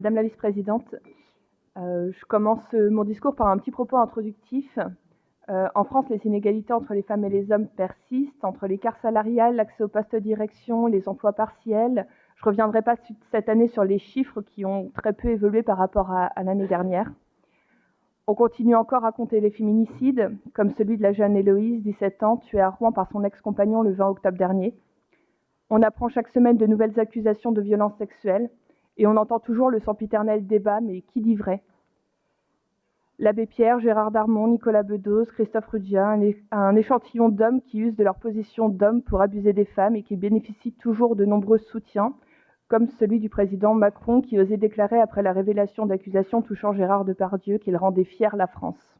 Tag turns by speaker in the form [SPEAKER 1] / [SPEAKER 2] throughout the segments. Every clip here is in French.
[SPEAKER 1] Madame la vice-présidente, je commence mon discours par un petit propos introductif. En France, les inégalités entre les femmes et les hommes persistent, entre l'écart salarial, l'accès aux postes de direction, les emplois partiels. Je ne reviendrai pas cette année sur les chiffres qui ont très peu évolué par rapport à l'année dernière. On continue encore à compter les féminicides, comme celui de la jeune Héloïse, 17 ans, tuée à Rouen par son ex-compagnon le 20 octobre dernier. On apprend chaque semaine de nouvelles accusations de violences sexuelles et on entend toujours le sempiternel débat, mais qui dit vrai ? L'abbé Pierre, Gérard Darmon, Nicolas Bedos, Christophe Ruggia, un échantillon d'hommes qui usent de leur position d'hommes pour abuser des femmes et qui bénéficient toujours de nombreux soutiens, comme celui du président Macron qui osait déclarer après la révélation d'accusations touchant Gérard Depardieu qu'il rendait fière la France.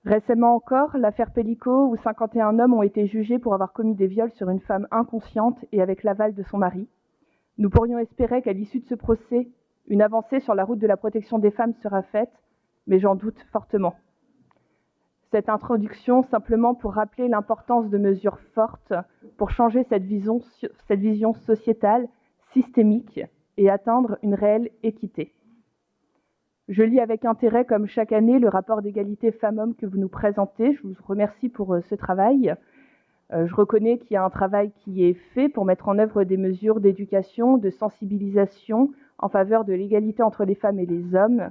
[SPEAKER 1] Récemment encore, l'affaire Pellico, où 51 hommes ont été jugés pour avoir commis des viols sur une femme inconsciente et avec l'aval de son mari. Nous pourrions espérer qu'à l'issue de ce procès, une avancée sur la route de la protection des femmes sera faite, mais j'en doute fortement. Cette introduction, simplement pour rappeler l'importance de mesures fortes pour changer cette vision sociétale, systémique et atteindre une réelle équité. Je lis avec intérêt, comme chaque année, le rapport d'égalité femmes-hommes que vous nous présentez. Je vous remercie pour ce travail. Je reconnais qu'il y a un travail qui est fait pour mettre en œuvre des mesures d'éducation, de sensibilisation en faveur de l'égalité entre les femmes et les hommes.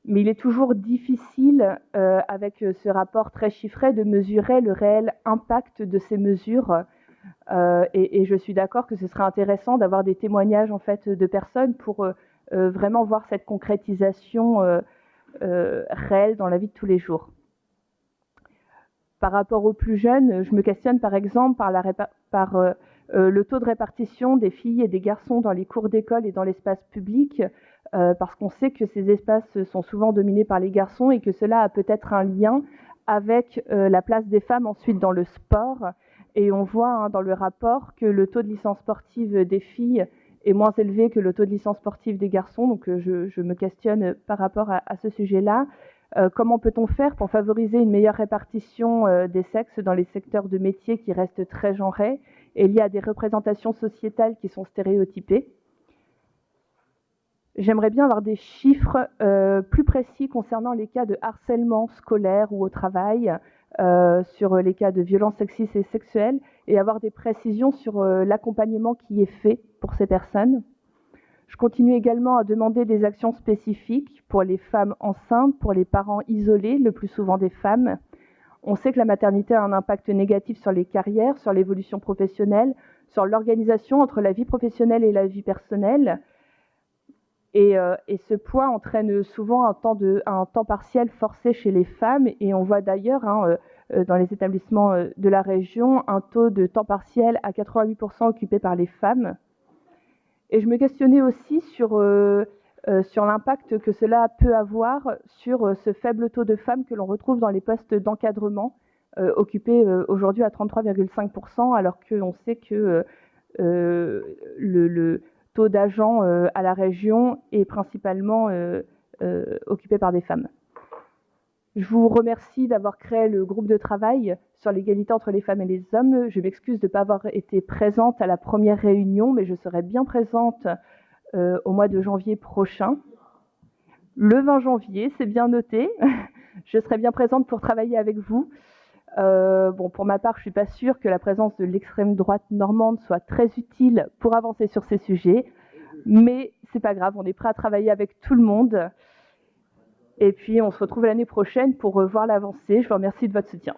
[SPEAKER 1] Mais il est toujours difficile, avec ce rapport très chiffré, de mesurer le réel impact de ces mesures. Et je suis d'accord que ce serait intéressant d'avoir des témoignages en fait, de personnes pour vraiment voir cette concrétisation réelle dans la vie de tous les jours. Par rapport aux plus jeunes, je me questionne par exemple par le taux de répartition des filles et des garçons dans les cours d'école et dans l'espace public, parce qu'on sait que ces espaces sont souvent dominés par les garçons et que cela a peut-être un lien avec la place des femmes ensuite dans le sport. Et on voit dans le rapport que le taux de licence sportive des filles est moins élevé que le taux de licence sportive des garçons. Donc je me questionne par rapport à ce sujet-là. Comment peut-on faire pour favoriser une meilleure répartition des sexes dans les secteurs de métiers qui restent très genrés et liés à des représentations sociétales qui sont stéréotypées? J'aimerais bien avoir des chiffres plus précis concernant les cas de harcèlement scolaire ou au travail, sur les cas de violences sexistes et sexuelles, et avoir des précisions sur l'accompagnement qui est fait pour ces personnes. Je continue également à demander des actions spécifiques pour les femmes enceintes, pour les parents isolés, le plus souvent des femmes. On sait que la maternité a un impact négatif sur les carrières, sur l'évolution professionnelle, sur l'organisation entre la vie professionnelle et la vie personnelle. Et ce poids entraîne souvent un temps partiel forcé chez les femmes. Et on voit d'ailleurs dans les établissements de la région un taux de temps partiel à 88% occupé par les femmes. Et je me questionnais aussi sur l'impact que cela peut avoir sur ce faible taux de femmes que l'on retrouve dans les postes d'encadrement, occupés aujourd'hui à 33,5%, alors qu'on sait que le taux d'agents à la région est principalement occupé par des femmes. Je vous remercie d'avoir créé le groupe de travail sur l'égalité entre les femmes et les hommes. Je m'excuse de ne pas avoir été présente à la première réunion, mais je serai bien présente au mois de janvier prochain. Le 20 janvier, c'est bien noté. Je serai bien présente pour travailler avec vous. Pour ma part, je ne suis pas sûre que la présence de l'extrême droite normande soit très utile pour avancer sur ces sujets, mais c'est pas grave, on est prêt à travailler avec tout le monde. Et puis, on se retrouve l'année prochaine pour voir l'avancée. Je vous remercie de votre soutien.